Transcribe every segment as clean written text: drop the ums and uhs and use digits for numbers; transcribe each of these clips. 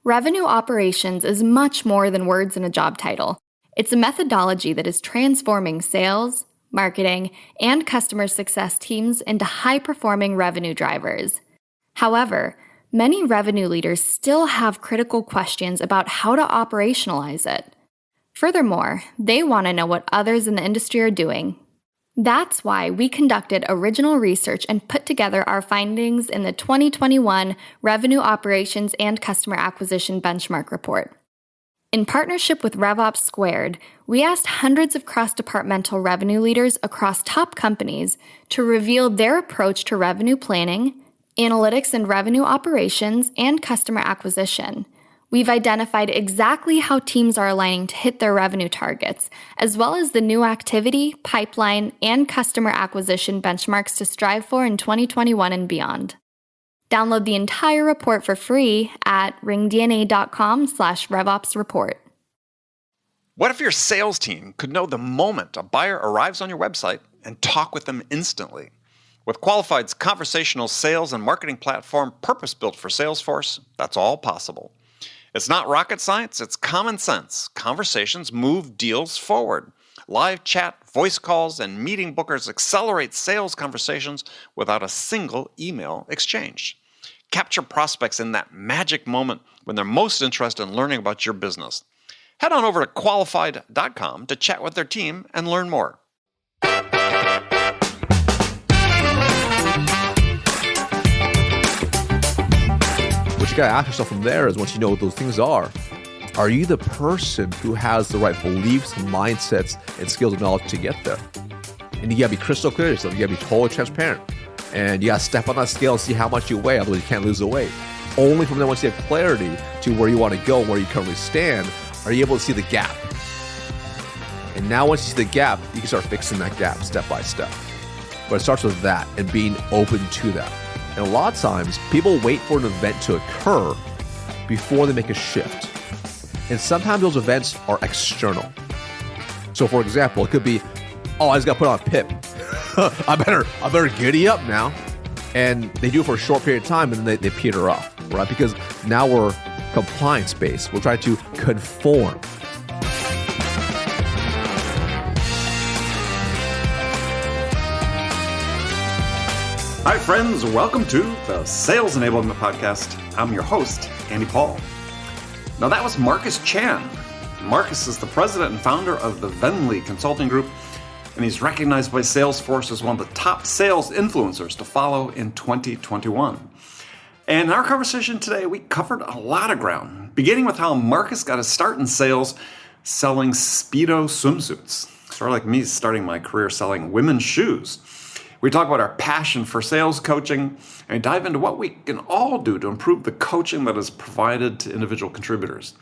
Revenue operations is much more than words in a job title. It's a methodology that is transforming sales, marketing, and customer success teams into high-performing revenue drivers. However, many revenue leaders still have critical questions about how to operationalize it. Furthermore, they want to know what others in the industry are doing. That's why we conducted original research and put together our findings in the 2021 Revenue Operations and Customer Acquisition Benchmark Report. In partnership with RevOps Squared, we asked hundreds of cross-departmental revenue leaders across top companies to reveal their approach to revenue planning, analytics and revenue operations, and customer acquisition. We've identified exactly how teams are aligning to hit their revenue targets, as well as the new activity, pipeline, and customer acquisition benchmarks to strive for in 2021 and beyond. Download the entire report for free at ringdna.com/RevOpsReport. What if your sales team could know the moment a buyer arrives on your website and talk with them instantly? With Qualified's conversational sales and marketing platform purpose-built for Salesforce, that's all possible. It's not rocket science, it's common sense. Conversations move deals forward. Live chat, voice calls, and meeting bookers accelerate sales conversations without a single email exchange. Capture prospects in that magic moment when they're most interested in learning about your business. Head on over to qualified.com to chat with their team and learn more. What you gotta ask yourself from there is, once you know what those things are you the person who has the right beliefs, mindsets, and skills and knowledge to get there? And you gotta be crystal clear to yourself. You gotta be totally transparent. And you gotta step on that scale and see how much you weigh, otherwise you can't lose the weight. Only from then, once you have clarity to where you want to go and where you currently stand, are you able to see the gap. And now once you see the gap, you can start fixing that gap step by step. But it starts with that and being open to that. And a lot of times, people wait for an event to occur before they make a shift. And sometimes those events are external. So for example, it could be, I just got put on a PIP. I better giddy up now. And they do it for a short period of time, and then they peter off, right? Because now we're compliance-based. We're trying to conform. Hi, friends. Welcome to the Sales Enablement Podcast. I'm your host, Andy Paul. Now, that was Marcus Chan. Marcus is the president and founder of the Venli Consulting Group, and he's recognized by Salesforce as one of the top sales influencers to follow in 2021. And in our conversation today, we covered a lot of ground, beginning with how Marcus got his start in sales selling Speedo swimsuits. Sort of like me starting my career selling women's shoes. We talk about our passion for sales coaching and dive into what we can all do to improve the coaching that is provided to individual contributors.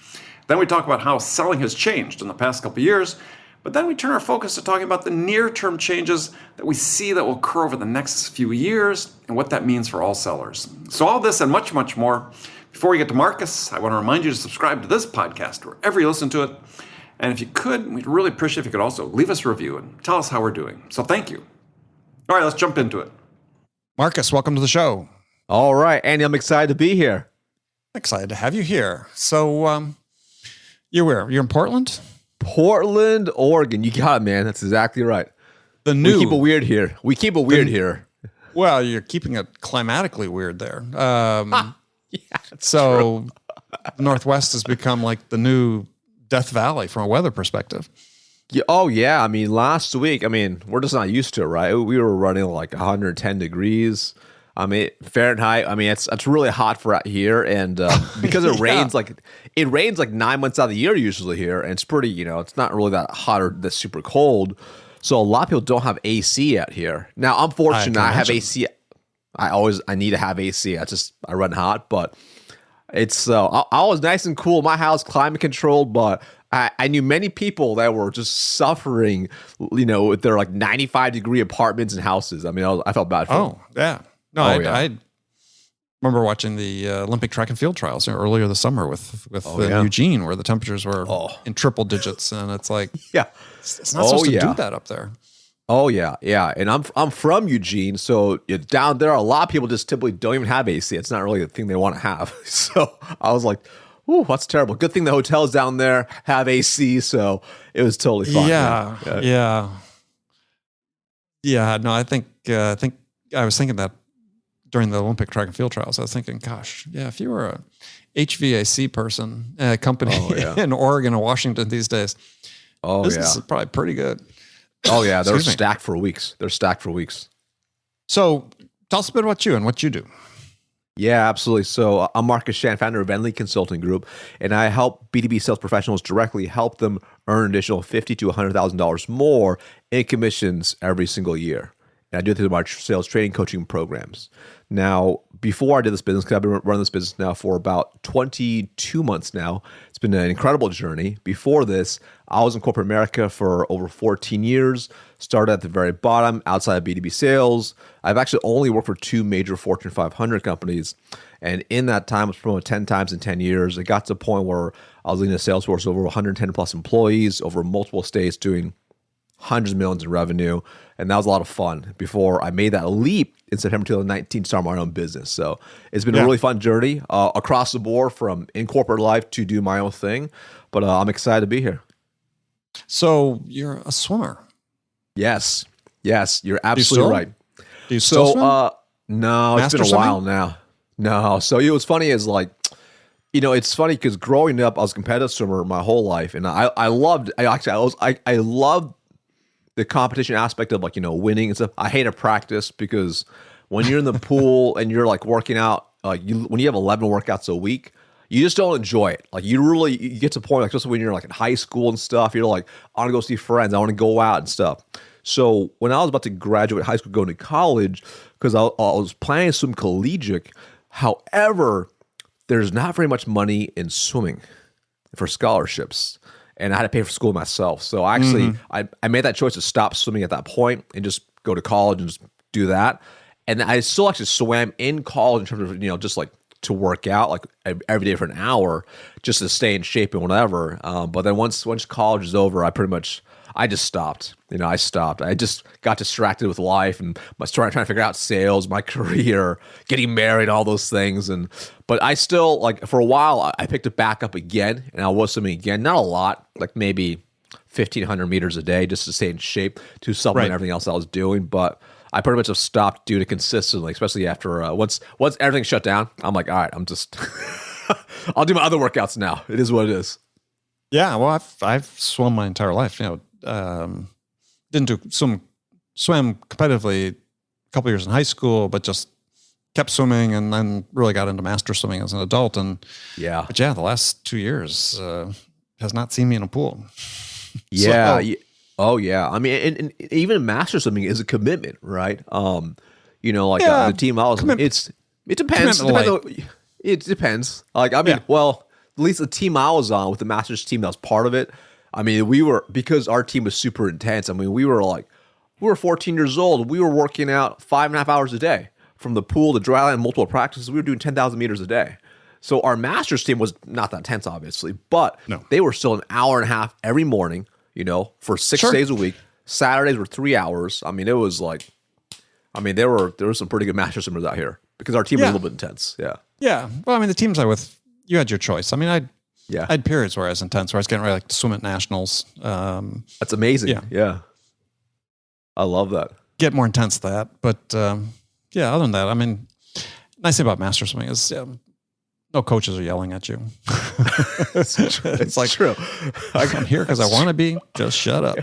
Then we talk about how selling has changed in the past couple of years, but then we turn our focus to talking about the near-term changes that we see that will occur over the next few years and what that means for all sellers. So all this and much, much more. Before we get to Marcus, I want to remind you to subscribe to this podcast wherever you listen to it. And if you could, we'd really appreciate if you could also leave us a review and tell us how we're doing. So thank you. All right, let's jump into it. Marcus, welcome to the show. All right, Andy, I'm excited to be here. Excited to have you here. So, you're where? You're in Portland? Portland, Oregon. You got it, man. That's exactly right. We keep it weird here. Well, you're keeping it climatically weird there. Yeah, so the Northwest has become like the new Death Valley from a weather perspective. Yeah, yeah. I mean, last week, we're just not used to it, right? We were running like 110 degrees. Fahrenheit. It's really hot for out here, and because it rains like 9 months out of the year usually here, and it's pretty, it's not really that hot or that super cold. So a lot of people don't have AC out here. Now I'm fortunate; I have AC. I need to have AC. I run hot, but it's I was nice and cool. My house climate controlled, but I knew many people that were just suffering, with their like 95-degree apartments and houses. I felt bad for them. Oh yeah. No, I remember watching the Olympic track and field trials earlier this summer with Eugene, where the temperatures were in triple digits, and it's like, it's not supposed to do that up there. Oh yeah, and I'm from Eugene, so down there, a lot of people just typically don't even have AC. It's not really the thing they want to have. So I was like, Ooh, that's terrible. Good thing the hotels down there have AC, so it was totally fine. Yeah. No, I think I was thinking that during the Olympic track and field trials. I was thinking, gosh, yeah, if you were a HVAC person, company in Oregon or Washington these days, business is probably pretty good. Oh yeah, they're stacked for weeks. So tell us a bit about you and what you do. Yeah, absolutely. So I'm Marcus Chan, founder of Venli Consulting Group, and I help B2B sales professionals directly help them earn an additional $50,000 to $100,000 more in commissions every single year. And I do it through my sales training coaching programs. Now, before I did this business, because I've been running this business now for about 22 months now, it's been an incredible journey. Before this, I was in corporate America for over 14 years, started at the very bottom outside of B2B sales. I've actually only worked for 2 major Fortune 500 companies. And in that time, I was promoted 10 times in 10 years. It got to the point where I was leading a Salesforce over 110 plus employees over multiple states doing hundreds of millions in revenue. And that was a lot of fun before I made that leap in September 2019 to start my own business. So it's been a really fun journey across the board from in corporate life to do my own thing. But I'm excited to be here. So you're a swimmer. Yes, you're absolutely right. Do you still swim? No, it's been a while now. No. So what's funny is it's funny because growing up, I was a competitive swimmer my whole life. And I loved the competition aspect of winning and stuff. I hated practice because when you're in the pool and you're working out, when you have 11 workouts a week, you just don't enjoy it. You get to a point, especially when you're in high school and stuff, you're I want to go see friends, I want to go out and stuff. So when I was about to graduate high school, going to college, because I was planning to swim collegiate, however, there's not very much money in swimming for scholarships. And I had to pay for school myself. So actually, I made that choice to stop swimming at that point and just go to college and just do that. And I still actually swam in college in terms of, just to work out every day for an hour just to stay in shape and whatever. But then once college is over, I just stopped. I stopped. I just got distracted with life and was trying to figure out sales, my career, getting married, all those things. But I still, for a while, I picked it back up again, and I was swimming again. Not a lot, maybe 1,500 meters a day just to stay in shape to supplement everything else I was doing. But I pretty much have stopped doing it consistently, especially after once everything shut down. I'm all right, I'm just I'll do my other workouts now. It is what it is. Yeah, well, I've swum my entire life. Didn't swim competitively a couple years in high school, but just kept swimming, and then really got into master swimming as an adult. And the last 2 years has not seen me in a pool. Oh yeah. I mean, and even master swimming is a commitment, right? The team I was in, it depends. It depends. Well, at least the team I was on with the masters team that was part of it. I mean, because our team was super intense. I mean, we were 14 years old. We were working out 5.5 hours a day from the pool to dry land, multiple practices. We were doing 10,000 meters a day. So our masters team was not that intense, obviously, but they were still an hour and a half every morning, for 6 days a week. Saturdays were 3 hours. I mean, it was there were some pretty good master swimmers out here because our team was a little bit intense. Yeah. Yeah. Well, I mean, the teams I with, you had your choice. I mean, I had periods where I was intense, where I was getting ready to swim at nationals. That's amazing. Yeah. I love that. Get more intense than that. But other than that, I mean, nice thing about master swimming is no coaches are yelling at you. It's true. I'm here because I want to be. Just shut up.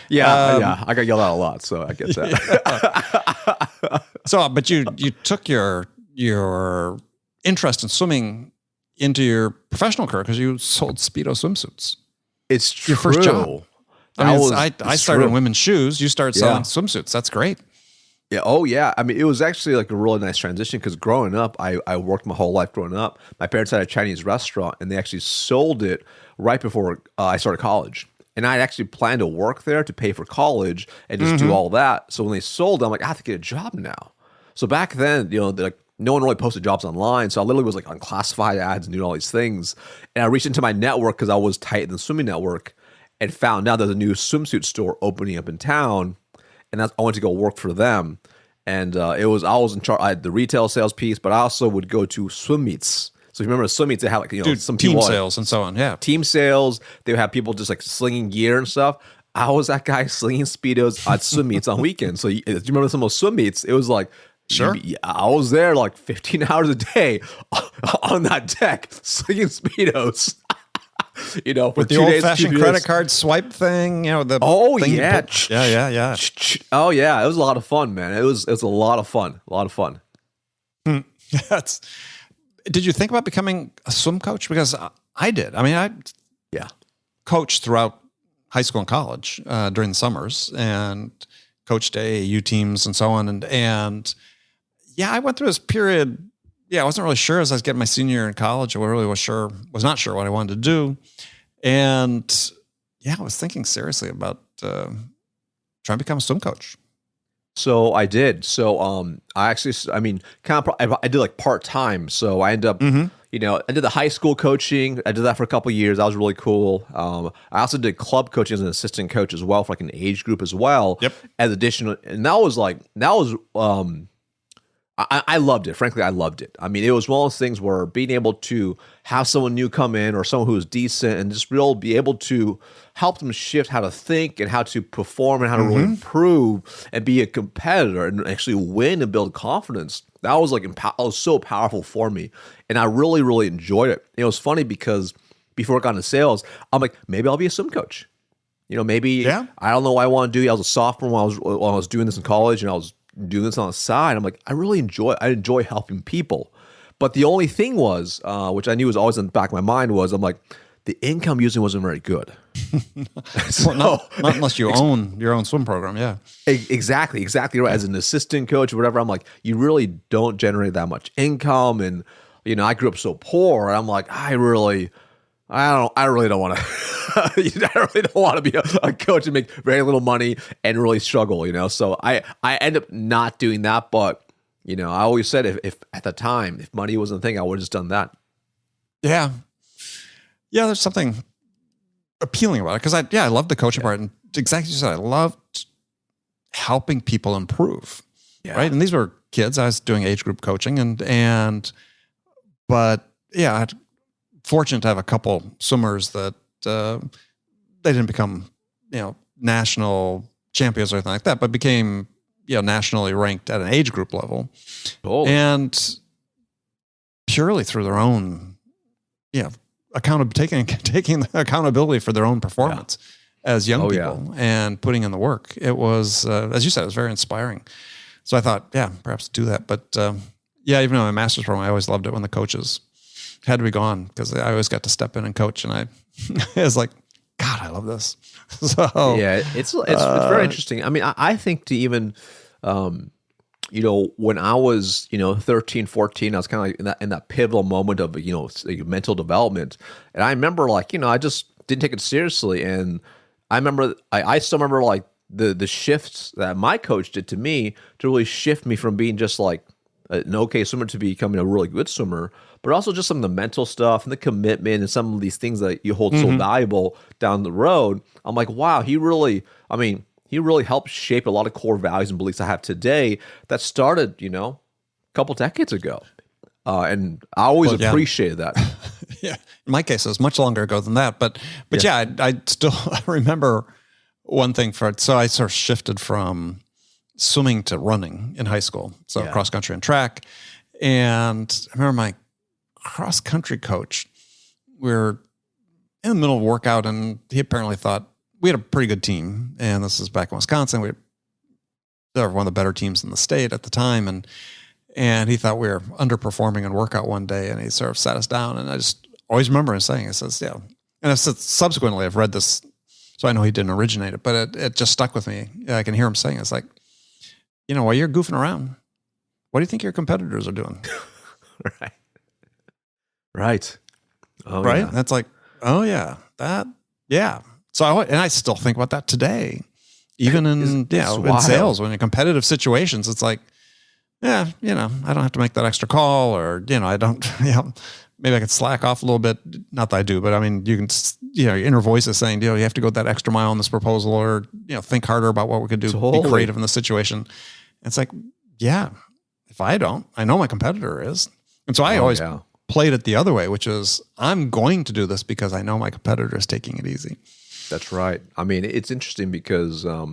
Yeah. I got yelled at a lot, so I get that. So, but you took your interest in swimming into your professional career because you sold Speedo swimsuits. It's true. Your first job. I started in women's shoes. You started selling swimsuits. That's great. Yeah. Oh, yeah. I mean, it was actually a really nice transition because growing up, I worked my whole life growing up. My parents had a Chinese restaurant, and they actually sold it right before I started college. And I actually planned to work there to pay for college and just do all that. So when they sold it, I'm I have to get a job now. So back then, no one really posted jobs online. So I literally was on classified ads and doing all these things. And I reached into my network because I was tight in the swimming network and found out there's a new swimsuit store opening up in town. And I went to go work for them. And I was in charge. I had the retail sales piece, but I also would go to swim meets. So if you remember the swim meets, they had like, some team people sales and so on. Yeah. Team sales. They would have people just like slinging gear and stuff. I was that guy slinging Speedos at swim meets on weekends. So you remember some of those swim meets? It was like, sure. I was there like 15 hours a day on that deck slinging Speedos. For with the 2 days, old-fashioned credit card swipe thing, yeah. Yeah. Oh yeah, it was a lot of fun, man. It was a lot of fun. Did you think about becoming a swim coach? Because I did. I mean, I coached throughout high school and college during the summers and coached AAU teams and so on. And I went through this period. Yeah, I wasn't really sure as I was getting my senior year in college. I really was not sure what I wanted to do. And I was thinking seriously about trying to become a swim coach. So I did. So I did like part-time. So I ended up, I did the high school coaching. I did that for a couple of years. That was really cool. I also did club coaching as an assistant coach as well for like an age group as well. Yep. As additional, and I loved it. Frankly, I loved it. I mean, it was one of those things where being able to have someone new come in or someone who was decent and just really be able to help them shift how to think and how to perform and how to really improve and be a competitor and actually win and build confidence. That was like so powerful for me. And I really, really enjoyed it. It was funny because before I got into sales, I'm like, maybe I'll be a swim coach. Maybe I don't know what I want to do. I was a sophomore when I was doing this in college, and I was doing this on the side. I'm like, I enjoy helping people. But the only thing was, which I knew was always in the back of my mind, was I'm like, the income usually wasn't very good. So, not unless you own your own swim program, yeah. Exactly right. As an assistant coach or whatever, I'm like, you really don't generate that much income. And, I grew up so poor. And I'm like, I really don't want to. I really don't want to be a coach and make very little money and really struggle. So I end up not doing that. But I always said if at the time if money wasn't a thing, I would have just done that. Yeah. There's something appealing about it because I love the coaching part, and exactly as you said, I loved helping people improve. Yeah. Right, and these were kids. I was doing age group coaching, but I'm fortunate to have a couple swimmers that they didn't become national champions or anything like that, but became nationally ranked at an age group level, and purely through their own taking the accountability for their own performance as young people and putting in the work. It was, as you said, it was very inspiring. So I thought, perhaps do that. But even though my master's program, I always loved it when the coaches had to be gone because I always got to step in and coach, and I was like, God, I love this. So it's very interesting. I mean, I think to even, when I was, 13, 14, I was kind of like in that pivotal moment of, mental development. And I remember I just didn't take it seriously. And I remember, I still remember like the shifts that my coach did to me to really shift me from being just like an okay swimmer to becoming a really good swimmer, but also just some of the mental stuff and the commitment and some of these things that you hold so valuable down the road. I'm like, wow, he really helped shape a lot of core values and beliefs I have today that started, a couple decades ago. And I always appreciated that. In my case, it was much longer ago than that. But I still remember one thing so I sort of shifted from swimming to running in high school. So cross country and track. And I remember my cross country coach, we were in the middle of a workout, and he apparently thought we had a pretty good team. And this is back in Wisconsin. We were one of the better teams in the state at the time. And he thought we were underperforming in workout one day, and he sort of sat us down. And I just always remember him saying, he says, and I said, subsequently I've read this, so I know he didn't originate it, but it just stuck with me. I can hear him saying, it's like, while you're goofing around, what do you think your competitors are doing? Right. Oh, right. Yeah. That's like, oh yeah, So I still think about that today, even in sales, when in competitive situations, it's like, I don't have to make that extra call, or, I don't, maybe I could slack off a little bit. Not that I do, but I mean, you can, your inner voice is saying, you have to go that extra mile on this proposal, or, think harder about what we could do, be creative in the situation. It's like, if I don't, I know my competitor is. And so I always played it the other way, which is I'm going to do this because I know my competitor is taking it easy. That's right. I mean, it's interesting because I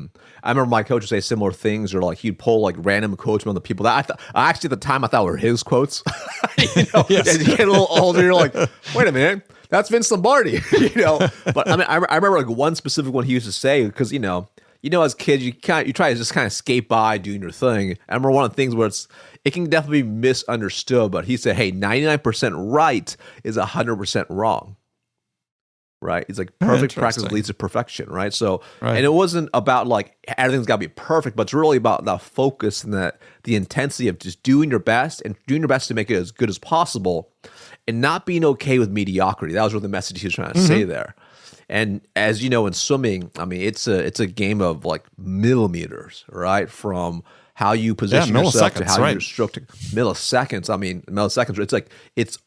remember my coach would say similar things, or like he'd pull like random quotes from other people that I actually at the time I thought were his quotes. Yes. As you get a little older, you're like, wait a minute, that's Vince Lombardi. But I mean, I remember like one specific one he used to say because as kids you try to just kind of skate by doing your thing. I remember one of the things where it can definitely be misunderstood, but he said, "Hey, 99% right is 100% wrong." Right? It's like perfect practice leads to perfection, right? So, and it wasn't about like everything's got to be perfect, but it's really about the focus and the intensity of just doing your best and doing your best to make it as good as possible, and not being okay with mediocrity. That was really the message he was trying to say there. And as you know, in swimming, I mean, it's a game of like millimeters, right? From how you position yourself to how you stroke to milliseconds. I mean, milliseconds. It's like it's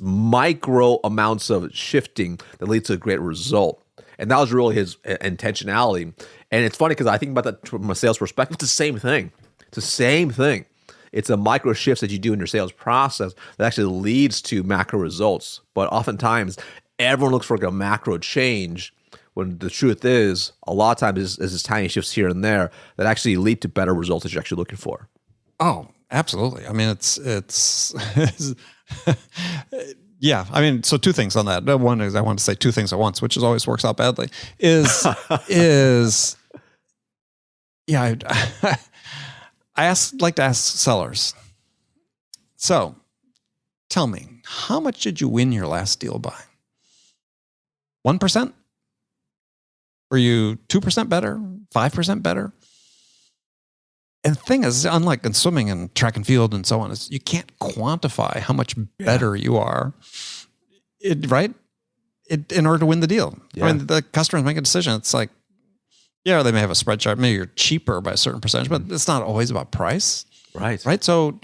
micro amounts of shifting that leads to a great result. And that was really his intentionality. And it's funny because I think about that from a sales perspective. It's the same thing. It's the same thing. It's a micro shifts that you do in your sales process that actually leads to macro results. But oftentimes, everyone looks for like a macro change when the truth is, a lot of times is tiny shifts here and there that actually lead to better results that you're actually looking for. Oh, absolutely. I mean, it's yeah. I mean, so two things on that. One is I want to say two things at once, which always works out badly. Yeah. I like to ask sellers. So, tell me, how much did you win your last deal by? 1%? Were you 2% better? 5% better? And the thing is, unlike in swimming and track and field and so on, is you can't quantify how much better you are, right? In order to win the deal. Yeah. I mean, the customers make a decision. It's like, yeah, they may have a spreadsheet. Maybe you're cheaper by a certain percentage, but it's not always about price. Right. So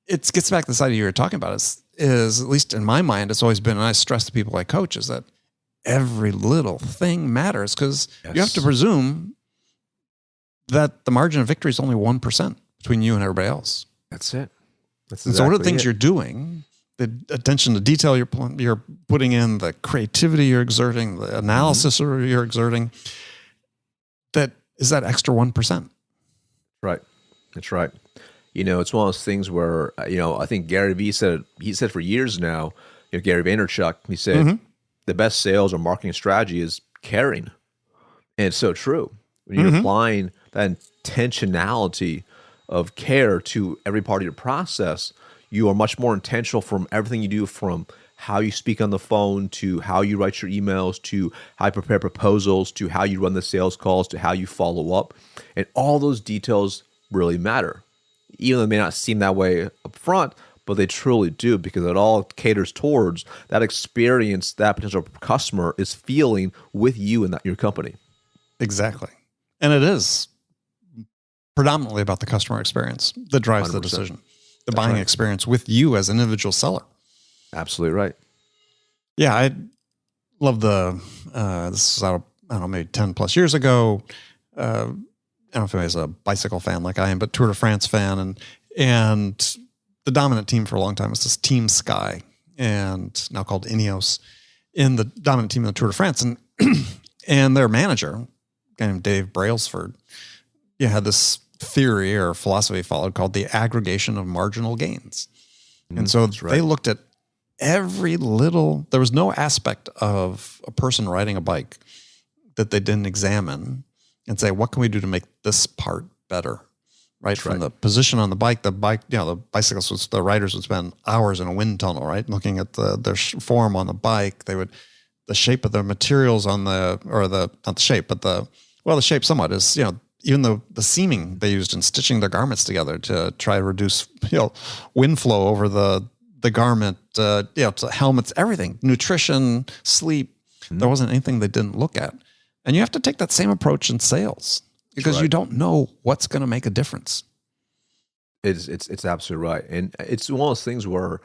it gets back to this idea you were talking about is at least in my mind, it's always been, and I stress to people I coach, is that every little thing matters because you have to presume that the margin of victory is only 1% between you and everybody else. That's it. So what are the things you're doing, the attention to detail you're putting in, the creativity you're exerting, the analysis you're exerting, that is that extra 1%. Right. That's right. It's one of those things where, I think Gary Vee said for years now, Gary Vaynerchuk, he said, the best sales or marketing strategy is caring. And it's so true. When you're applying that intentionality of care to every part of your process, you are much more intentional from everything you do, from how you speak on the phone to how you write your emails to how you prepare proposals to how you run the sales calls to how you follow up. And all those details really matter. Even though they may not seem that way up front, but they truly do, because it all caters towards that experience that potential customer is feeling with you and your company. Exactly. And it is predominantly about the customer experience that drives 100%. The decision, the buying experience with you as an individual seller. Absolutely right. Yeah, I love this is out, I don't know, maybe 10 plus years ago. I don't know if anybody's a bicycle fan like I am, but Tour de France fan. And the dominant team for a long time was this Team Sky, and now called Ineos, in the dominant team of the Tour de France. And their manager, a guy named Dave Brailsford, had this theory or philosophy followed called the aggregation of marginal gains. And so they looked at every little, there was no aspect of a person riding a bike that they didn't examine and say, what can we do to make this part better? Right. From the position on the bike, the bicyclists, the riders would spend hours in a wind tunnel, right? Looking at their form on the bike. They would, the shape of the materials on not the shape, but the shape somewhat is, even the seaming they used in stitching their garments together to try to reduce, wind flow over the garment, to helmets, everything, nutrition, sleep. There wasn't anything they didn't look at. And you have to take that same approach in sales because you don't know what's going to make a difference. It's absolutely right. And it's one of those things where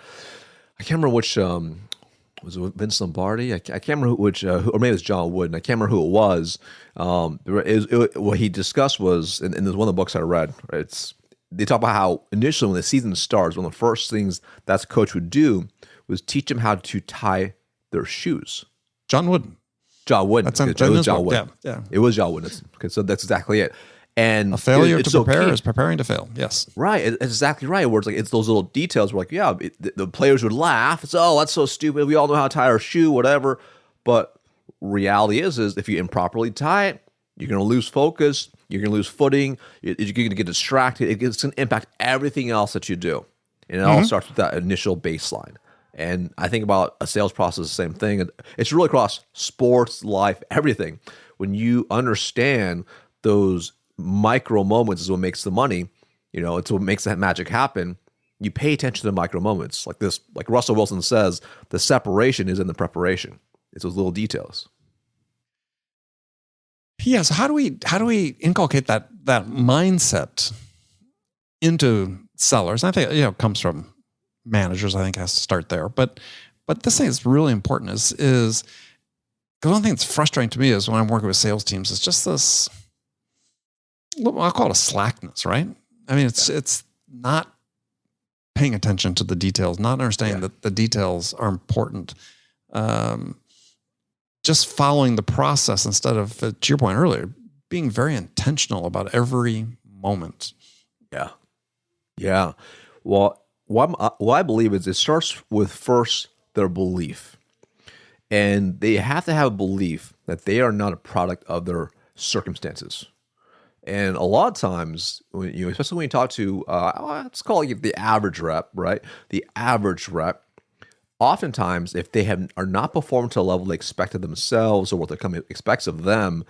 I can't remember which, was it Vince Lombardi? I can't remember which, or maybe it was John Wood, and I can't remember who it was. What he discussed was, and there's one of the books I read, it's they talk about how initially when the season starts, one of the first things that a coach would do was teach them how to tie their shoes. John Wooden. It was John Wooden. Yeah. It was John Wooden. Okay, so that's exactly it. And a failure to prepare is preparing to fail. Yes. Right. It's exactly right. Where it's those little details where the players would laugh. It's, oh, that's so stupid. We all know how to tie our shoe, whatever. But reality is if you improperly tie it, you're going to lose focus. You're going to lose footing. You're going to get distracted. It's going to impact everything else that you do. And it all starts with that initial baseline. And I think about a sales process, the same thing. It's really across sports, life, everything. When you understand those micro moments is what makes the money, it's what makes that magic happen. You pay attention to the micro moments. Like Russell Wilson says, the separation is in the preparation. It's those little details. Yeah. So how do we inculcate that mindset into sellers? I think it comes from managers. I think has to start there. But this thing is really important. Is because one thing that's frustrating to me is when I'm working with sales teams, it's just this. I'll call it a slackness, right? I mean, it's not paying attention to the details, not understanding that the details are important. Just following the process instead of, to your point earlier, being very intentional about every moment. Yeah. Yeah. Well, what I believe is it starts with first their belief. And they have to have a belief that they are not a product of their circumstances. And a lot of times, especially when you talk to, let's call it the average rep, right? The average rep, oftentimes, if they are not performing to a level they expect of themselves or what the company expects of them,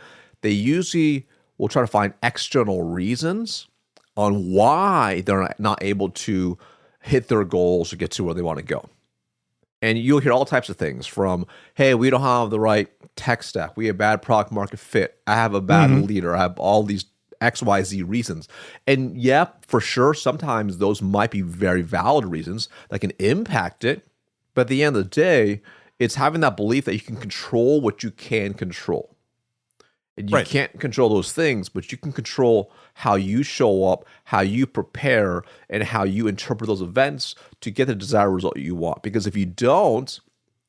they usually will try to find external reasons on why they're not able to hit their goals or get to where they want to go. And you'll hear all types of things from, hey, we don't have the right tech stack. We have bad product market fit. I have a bad leader. I have all these XYZ reasons. And yeah, for sure, sometimes those might be very valid reasons that can impact it. But at the end of the day, it's having that belief that you can control what you can control. And you can't control those things, but you can control how you show up, how you prepare, and how you interpret those events to get the desired result you want. Because if you don't,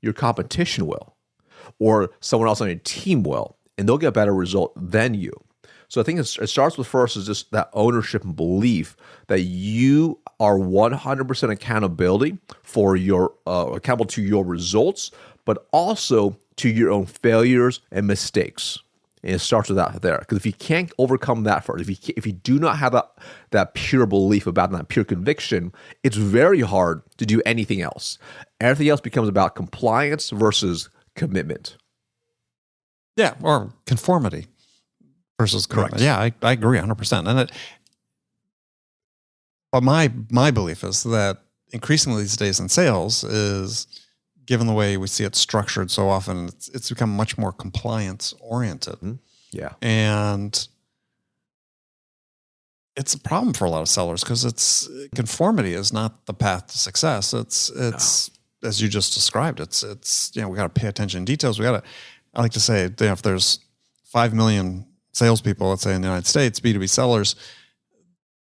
your competition will, or someone else on your team will, and they'll get a better result than you. So I think it starts with first is just that ownership and belief that you are 100% accountability for accountable to your results, but also to your own failures and mistakes. And it starts with that there. Because if you can't overcome that first, if you do not have that pure belief about that pure conviction, it's very hard to do anything else. Everything else becomes about compliance versus commitment. Yeah, or conformity versus commitment. Yeah, I agree 100%. But my belief is that increasingly these days in sales is, given the way we see it structured so often, it's become much more compliance oriented. Mm-hmm. Yeah. And it's a problem for a lot of sellers because conformity is not the path to success. It's as you just described, it's we got to pay attention to details. I like to say, if there's 5 million salespeople, let's say in the United States, B2B sellers,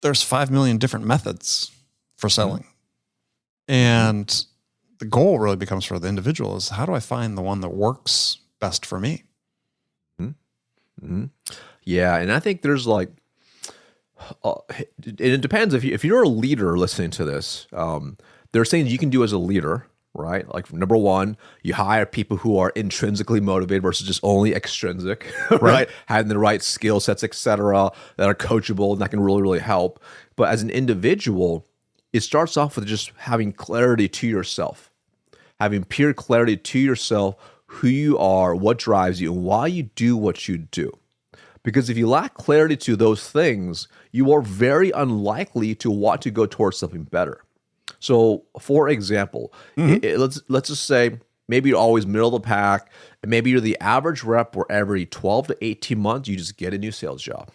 there's 5 million different methods for selling. Mm-hmm. And the goal really becomes for the individual is, how do I find the one that works best for me? Mm-hmm. Yeah. And I think there's it depends if you're a leader listening to this, there's things you can do as a leader, right? Like number one, you hire people who are intrinsically motivated versus just only extrinsic, right? Having the right skill sets, etc., that are coachable and that can really, really help. But as an individual, it starts off with just having clarity to yourself, having pure clarity to yourself, who you are, what drives you, and why you do what you do. Because if you lack clarity to those things, you are very unlikely to want to go towards something better. So, for example, let's just say maybe you're always middle of the pack, and maybe you're the average rep where every 12 to 18 months you just get a new sales job.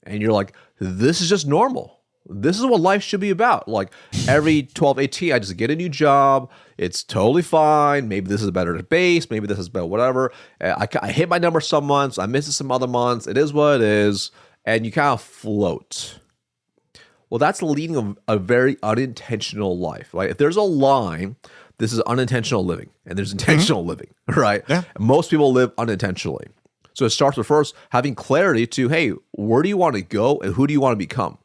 And you're like, this is just normal. This is what life should be about. Like every 12, 18, I just get a new job. It's totally fine. Maybe this is better at base. Maybe this is better, whatever. I hit my number some months. I miss it some other months. It is what it is. And you kind of float. Well, that's leading a very unintentional life, right? If there's a line, this is unintentional living, and there's intentional living, right? Yeah. Most people live unintentionally. So it starts with first having clarity to, hey, where do you want to go and who do you want to become?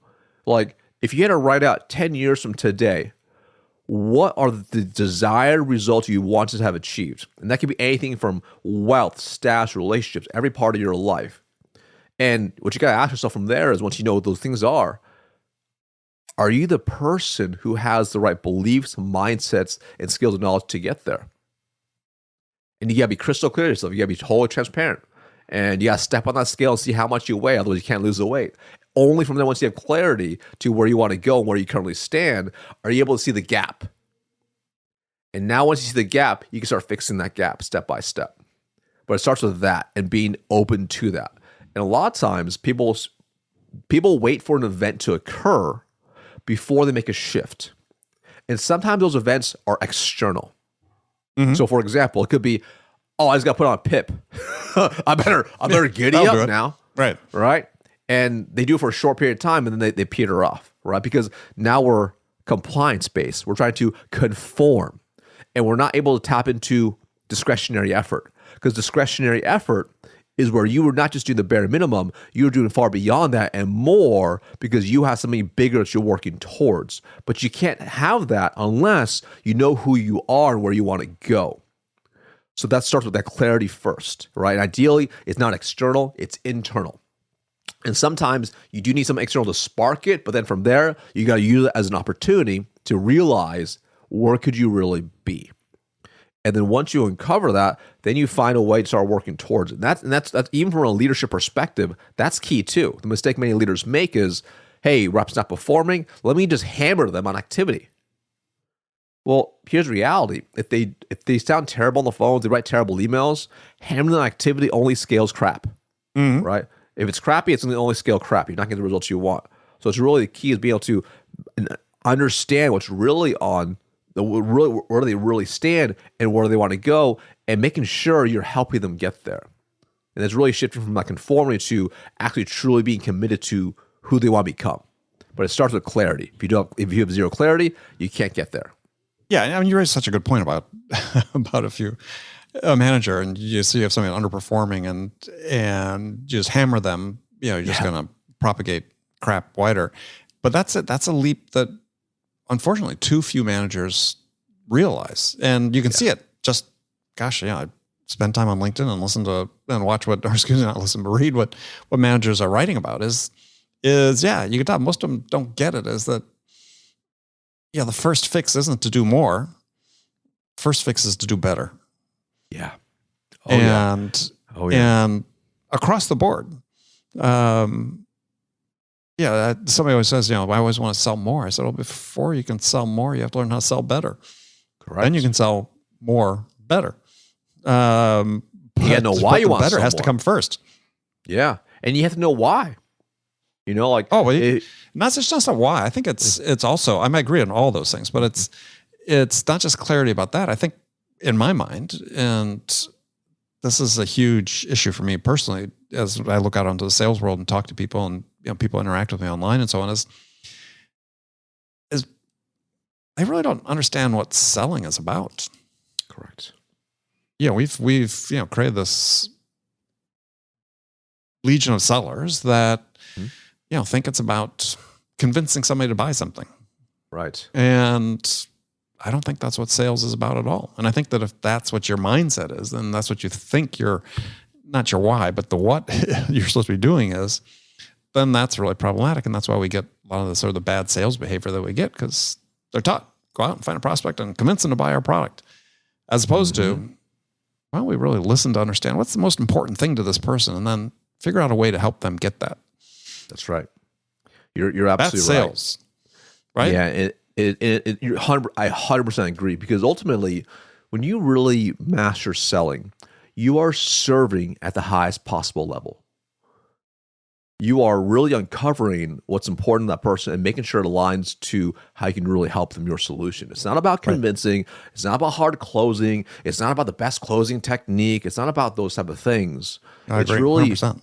Like, if you had to write out 10 years from today, what are the desired results you want to have achieved? And that could be anything from wealth, status, relationships, every part of your life. And what you got to ask yourself from there is, once you know what those things are you the person who has the right beliefs, mindsets, and skills and knowledge to get there? And you got to be crystal clear to yourself. You got to be totally transparent. And you got to step on that scale and see how much you weigh. Otherwise, you can't lose the weight. Only from there, once you have clarity to where you want to go and where you currently stand, are you able to see the gap. And now once you see the gap, you can start fixing that gap step by step. But it starts with that and being open to that. And a lot of times, people wait for an event to occur before they make a shift. And sometimes those events are external. Mm-hmm. So for example, it could be, I just got put on a PIP. I better giddy up now. Right. And they do it for a short period of time, and then they peter off, right? Because now we're compliance-based. We're trying to conform, and we're not able to tap into discretionary effort. Because discretionary effort is where you were not just doing the bare minimum, you were doing far beyond that and more, because you have something bigger that you're working towards. But you can't have that unless you know who you are and where you want to go. So that starts with that clarity first, right? And ideally, it's not external, it's internal. And sometimes you do need some external to spark it, but then from there, you got to use it as an opportunity to realize, where could you really be? And then once you uncover that, then you find a way to start working towards it. And that's even from a leadership perspective, that's key too. The mistake many leaders make is, hey, rep's not performing, let me just hammer them on activity. Well, here's reality. If they sound terrible on the phone, they write terrible emails, hammering on activity only scales crap, right? If it's crappy, it's going to only scale crap. You're not getting the results you want. So it's really, the key is being able to understand what's really on, where do they really stand and where do they want to go, and making sure you're helping them get there. And it's really shifting from that conformity to actually truly being committed to who they want to become. But it starts with clarity. If you have zero clarity, you can't get there. Yeah, I mean, you raised such a good point about if you a manager and you see you have somebody underperforming and you just hammer them, you're just going to propagate crap wider. But that's a leap that unfortunately too few managers realize. And you can see it just, I spend time on LinkedIn and listen to and watch what, or excuse me, not listen, but read what managers are writing about is you can tell most of them don't get it, is that, the first fix isn't to do more. First fix is to do better. Yeah. And across the board. Somebody always says, I always want to sell more. I said, well, before you can sell more, you have to learn how to sell better. Correct. Then you can sell more better. You got to know why you want better. Has to come first. Yeah. And you have to know why. That's just not why. I think it's also, I might agree on all those things, but it's not just clarity about that. I think in my mind, and this is a huge issue for me personally, as I look out onto the sales world and talk to people and people interact with me online and so on, is they really don't understand what selling is about. Correct. We've created this legion of sellers that think it's about convincing somebody to buy something. Right. And I don't think that's what sales is about at all. And I think that if that's what your mindset is, then that's what you think not your why, but the what you're supposed to be doing is, then that's really problematic. And that's why we get a lot of the sort of the bad sales behavior that we get, because they're taught, go out and find a prospect and convince them to buy our product. As opposed to, why don't we really listen to understand what's the most important thing to this person and then figure out a way to help them get that. That's right. You're absolutely That's sales, right? Yeah, I 100% agree, because ultimately, when you really master selling, you are serving at the highest possible level. You are really uncovering what's important to that person and making sure it aligns to how you can really help them your solution. It's not about convincing. Right. It's not about hard closing. It's not about the best closing technique. It's not about those type of things. I agree, 100%.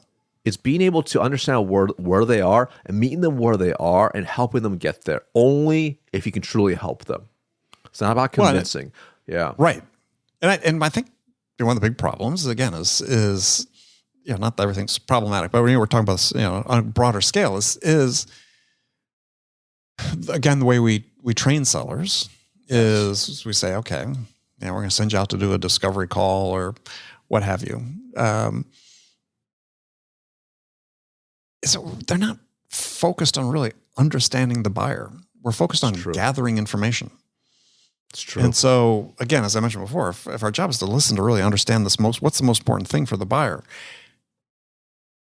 It's being able to understand where they are and meeting them where they are and helping them get there. Only if you can truly help them. It's not about convincing. Right. And I think one of the big problems, again, is not that everything's problematic, but when we're talking about this, on a broader scale, is again, the way we train sellers is we say, okay, we're going to send you out to do a discovery call or what have you. So they're not focused on really understanding the buyer. We're focused on gathering information. It's true. And so, again, as I mentioned before, if our job is to listen to really understand what's the most important thing for the buyer,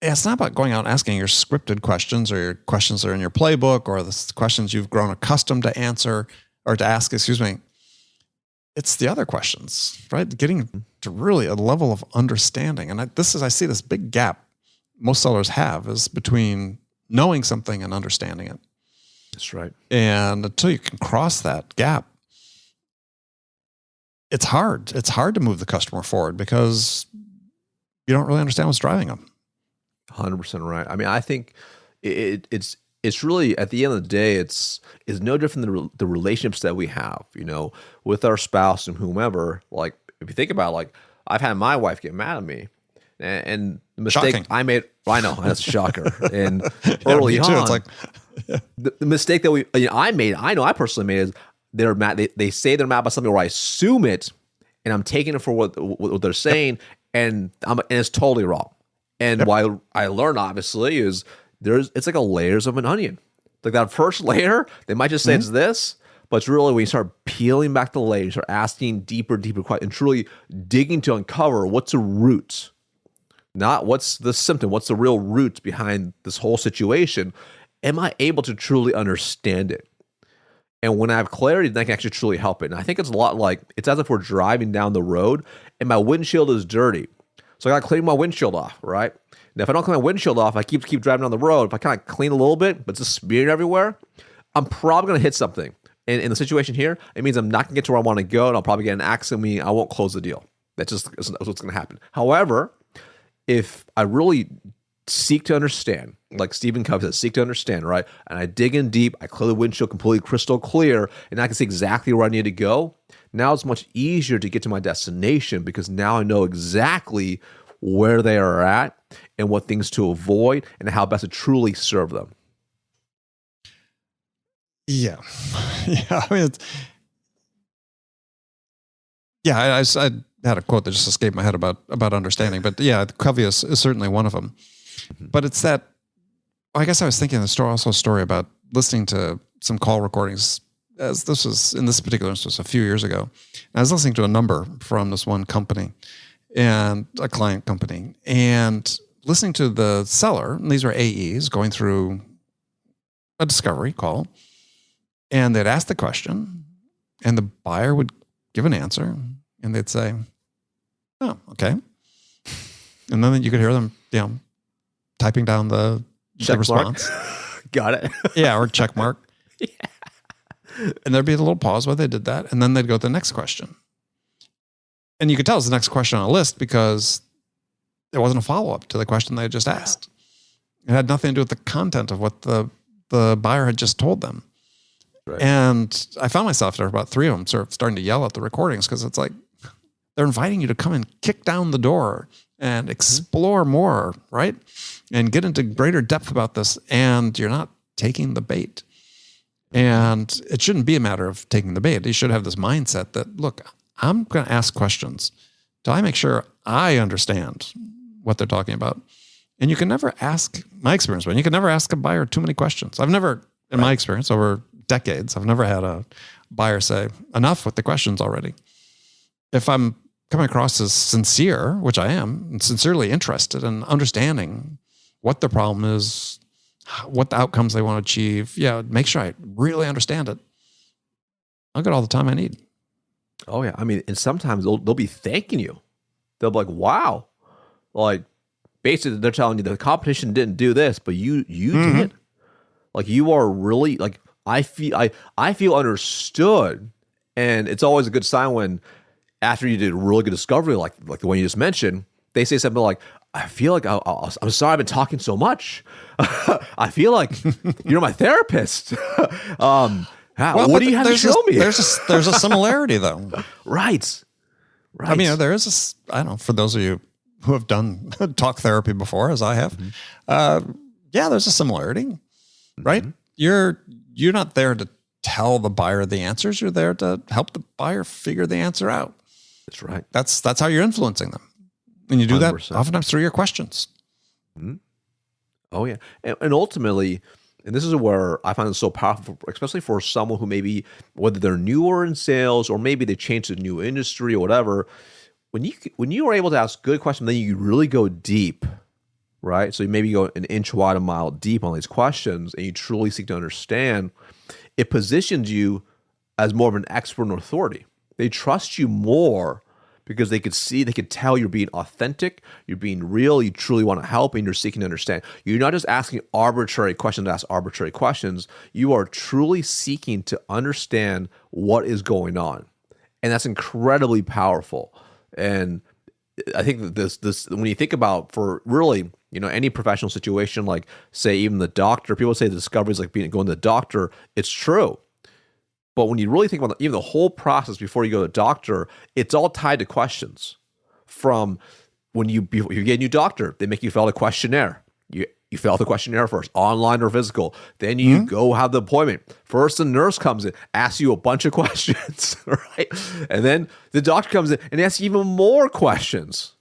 it's not about going out and asking your scripted questions or your questions that are in your playbook or the questions you've grown accustomed to answer or to ask, It's the other questions, right? Getting to really a level of understanding. And I see this big gap most sellers have is between knowing something and understanding it. That's right. And until you can cross that gap, it's hard. It's hard to move the customer forward because you don't really understand what's driving them. 100% right. I mean, I think it's really, at the end of the day, it's no different than the relationships that we have, with our spouse and whomever. Like, if you think about it, like, I've had my wife get mad at me, and the mistake Shocking. I made, I know, that's a shocker. And early on, it's like, the mistake that I made, I personally made is they're mad. They say they're mad about something, or I assume it, and I'm taking it for what they're saying, and it's totally wrong. And what I learned, obviously, is it's like a layers of an onion. Like that first layer, they might just say it's this, but it's really when you start peeling back the layers, start asking deeper questions, and truly digging to uncover what's the root, not what's the symptom, what's the real root behind this whole situation. Am I able to truly understand it? And when I have clarity, then I can actually truly help it. And I think it's a lot like, it's as if we're driving down the road and my windshield is dirty. So I got to clean my windshield off, right? Now, if I don't clean my windshield off, I keep driving down the road. If I kind of clean a little bit, but it's just smeared everywhere, I'm probably going to hit something. And in the situation here, it means I'm not going to get to where I want to go, and I'll probably get an accident, meaning I won't close the deal. That's what's going to happen. However, if I really seek to understand, like Stephen Covey says, seek to understand, right? And I dig in deep, I clear the windshield completely crystal clear, and I can see exactly where I need to go. Now it's much easier to get to my destination because now I know exactly where they are at and what things to avoid and how best to truly serve them. Yeah. I mean, I had a quote that just escaped my head about understanding, but Covey is certainly one of them. But it's that, I guess I was thinking also a story about listening to some call recordings, as this was, in this particular instance, a few years ago. And I was listening to a number from this one company, and a client company, and listening to the seller, and these were AEs going through a discovery call, and they'd ask the question, and the buyer would give an answer, and they'd say, "Oh, okay," and then you could hear them, typing down the response. Got it. Yeah, or check mark. Yeah. And there'd be a little pause while they did that, and then they'd go to the next question. And you could tell it's the next question on a list because there wasn't a follow-up to the question they had just asked. It had nothing to do with the content of what the buyer had just told them. Right. And I found myself, there were about three of them, sort of starting to yell at the recordings because it's like they're inviting you to come and kick down the door and explore more, right? And get into greater depth about this, and you're not taking the bait. And it shouldn't be a matter of taking the bait. You should have this mindset that, look, I'm going to ask questions till I make sure I understand what they're talking about. And you can never ask, my experience, you can never ask a buyer too many questions. I've never, in my experience over decades, I've never had a buyer say, enough with the questions already. If I'm coming across as sincere, which I am, and sincerely interested in understanding what the problem is, what the outcomes they want to achieve, make sure I really understand it, I'll get all the time I need. Oh, yeah. I mean, and sometimes they'll be thanking you. They'll be like, wow. Like, basically, they're telling you the competition didn't do this, but you did. Like, you are really, like, I feel understood. And it's always a good sign when, after you did a really good discovery, like the one you just mentioned, they say something like, I feel like I'm sorry I've been talking so much. I feel like you're my therapist. What do you have to show me? There's a similarity though. Right. I mean, there is I don't know, for those of you who have done talk therapy before, as I have, there's a similarity, right? You're not there to tell the buyer the answers. You're there to help the buyer figure the answer out. That's right. That's how you're influencing them. And you do 100%. That oftentimes through your questions. Mm-hmm. Oh, yeah. And ultimately, and this is where I find it so powerful, especially for someone who maybe, whether they're newer in sales or maybe they change to a new industry or whatever, when you are able to ask good questions, then you really go deep, right? So you maybe go an inch wide, a mile deep on these questions, and you truly seek to understand. It positions you as more of an expert and authority. They trust you more because they could tell you're being authentic, you're being real, you truly want to help, and you're seeking to understand. You're not just asking arbitrary questions to ask arbitrary questions. You are truly seeking to understand what is going on. And that's incredibly powerful. And I think that this when you think about for really, any professional situation, like say even the doctor, people say the discovery is like going to the doctor. It's true. But when you really think about even the whole process before you go to the doctor, it's all tied to questions. From when you get a new doctor, they make you fill out a questionnaire. You fill out the questionnaire first, online or physical. Then you go have the appointment. First, the nurse comes in, asks you a bunch of questions, right? And then the doctor comes in and asks you even more questions.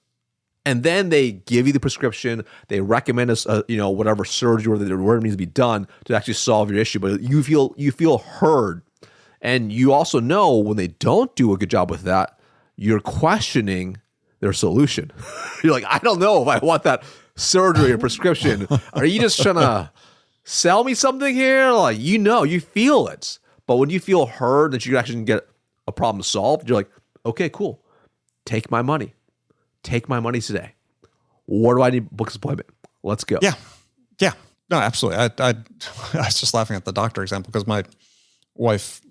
And then they give you the prescription. They recommend whatever surgery or whatever needs to be done to actually solve your issue. But you feel heard. And you also know when they don't do a good job with that, you're questioning their solution. You're like, I don't know if I want that surgery or prescription. Are you just trying to sell me something here? Like, you feel it. But when you feel heard that you actually can get a problem solved, you're like, okay, cool. Take my money. Take my money today. Where do I need to book this appointment? Let's go. Yeah. No, absolutely. I was just laughing at the doctor example because my wife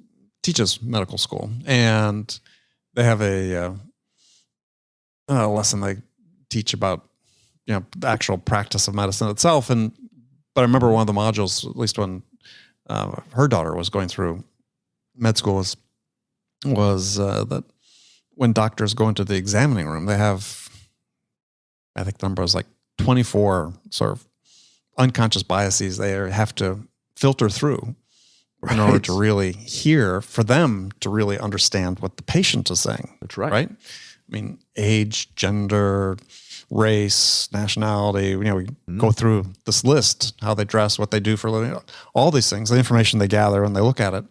teaches medical school, and they have a lesson they teach about the actual practice of medicine itself. But I remember one of the modules, at least when her daughter was going through med school, was that when doctors go into the examining room, they have, I think the number was like 24 sort of unconscious biases they have to filter through. Right. In order to really hear, for them to really understand what the patient is saying. That's right. Right? I mean, age, gender, race, nationality, we go through this list, how they dress, what they do for a living, all these things, the information they gather when they look at it.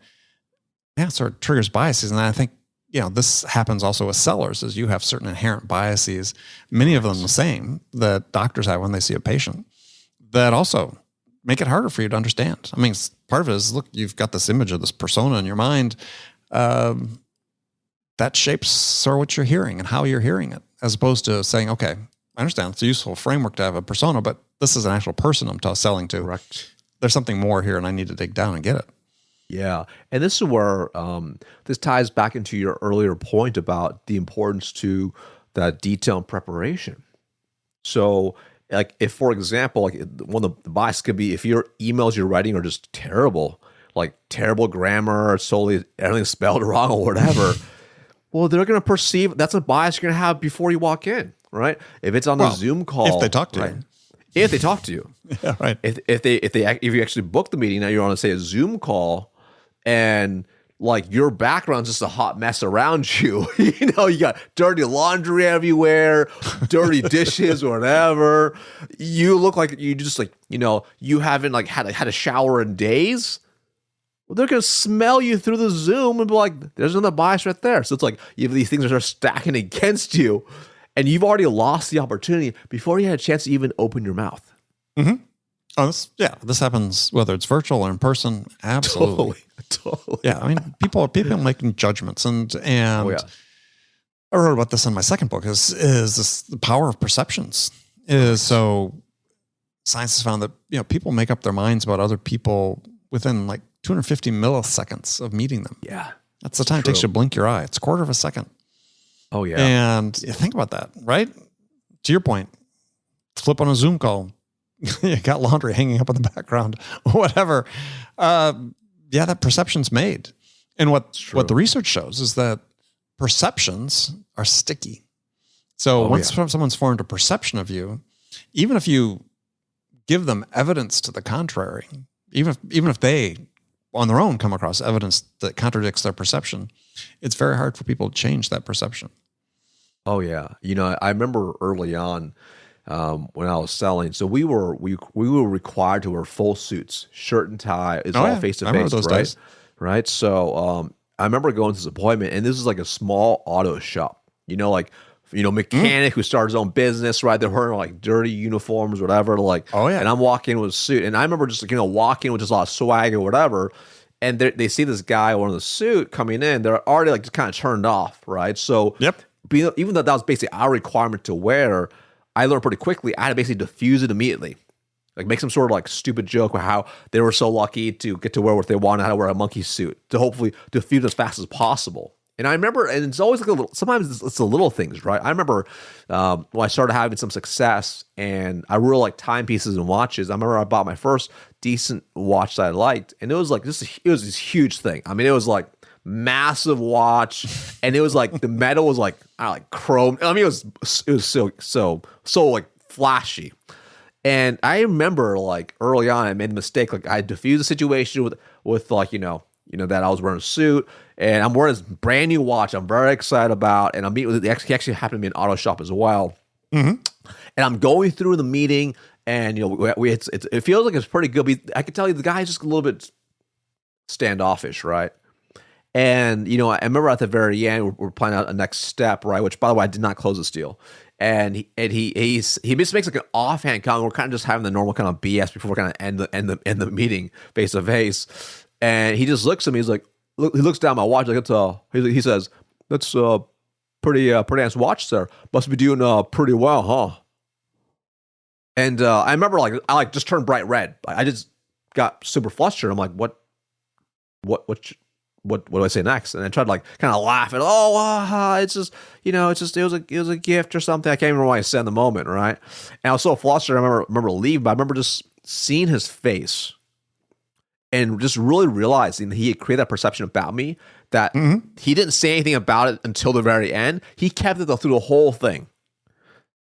Yeah, it sort of triggers biases. And I think, this happens also with sellers, is you have certain inherent biases, many of them the same, that doctors have when they see a patient, that also make it harder for you to understand. I mean, part of it is, look, you've got this image of this persona in your mind that shapes sort of what you're hearing and how you're hearing it, as opposed to saying, okay, I understand it's a useful framework to have a persona, but this is an actual person I'm selling to. Correct. There's something more here, and I need to dig down and get it. Yeah. And this is where this ties back into your earlier point about the importance to that detail and preparation. So, like if, for example, like one of the bias could be if your emails you're writing are just terrible, like terrible grammar, solely everything's spelled wrong or whatever, well, they're going to perceive that's a bias you're going to have before you walk in, right? If it's on the Zoom call, if they talk to right? you, if they talk to you, yeah, right. If you actually book the meeting, now you're on, say, a Zoom call, and like your background's just a hot mess around you. You got dirty laundry everywhere, dirty dishes or whatever. You look like you just like, you haven't like had a shower in days. Well, they're going to smell you through the Zoom and be like, there's another bias right there. So it's like you have these things that are stacking against you, and you've already lost the opportunity before you had a chance to even open your mouth. Mm-hmm. Oh, this happens whether it's virtual or in person. Absolutely. Totally. Yeah, I mean, people making judgments, and I wrote about this in my second book. Is this the power of perceptions? So science has found that people make up their minds about other people within like 250 milliseconds of meeting them. Yeah, that's the time it takes you to blink your eye. It's a quarter of a second. Oh yeah, and think about that, right? To your point, flip on a Zoom call. You got laundry hanging up in the background, whatever. That perception's made. And what the research shows is that perceptions are sticky. So once someone's formed a perception of you, even if you give them evidence to the contrary, even if they on their own come across evidence that contradicts their perception, it's very hard for people to change that perception. Oh yeah. I remember early on when I was selling, so we were required to wear full suits, shirt and tie. It's all face to face, right? Days. Right. So I remember going to this appointment, and this is like a small auto shop. Mechanic who started his own business, right? They're wearing like dirty uniforms, whatever. And I'm walking with a suit, and I remember just walking with just a lot of swag or whatever. And they see this guy wearing the suit coming in, they're already like just kind of turned off, right? So even though that was basically our requirement to wear, I learned pretty quickly I had to basically diffuse it immediately. Like make some sort of like stupid joke about how they were so lucky to get to wear what they wanted, how to wear a monkey suit to hopefully diffuse as fast as possible. And I remember, and it's always like sometimes it's the little things, right? I remember when I started having some success and I really like timepieces and watches. I remember I bought my first decent watch that I liked, and it was like it was this huge thing. I mean, it was like massive watch, and it was like the metal was like chrome. I mean, it was so like flashy. And I remember like early on, I made a mistake. Like I diffused the situation with like that I was wearing a suit, and I'm wearing this brand new watch I'm very excited about, and I'm meeting with he actually happened to be an auto shop as well. Mm-hmm. And I'm going through the meeting, and it feels like it's pretty good. But I can tell you the guy's just a little bit standoffish, right? And I remember at the very end we're planning out a next step, right? Which, by the way, I did not close this deal. And he just makes like an offhand comment. We're kind of just having the normal kind of BS before we're kind of end the meeting face to face. And he just looks at me. He's like, he looks down at my watch. Like he says, "That's pretty nice watch, sir. Must be doing pretty well, huh?" And I remember I just turned bright red. I just got super flustered. I'm like, what do I say next? And I tried to kind of laugh at, it's just, it was a gift or something. I can't even remember what I said in the moment, right? And I was so flustered. I remember leaving, but I remember just seeing his face and just really realizing that he had created that perception about me that he didn't say anything about it until the very end. He kept it through the whole thing.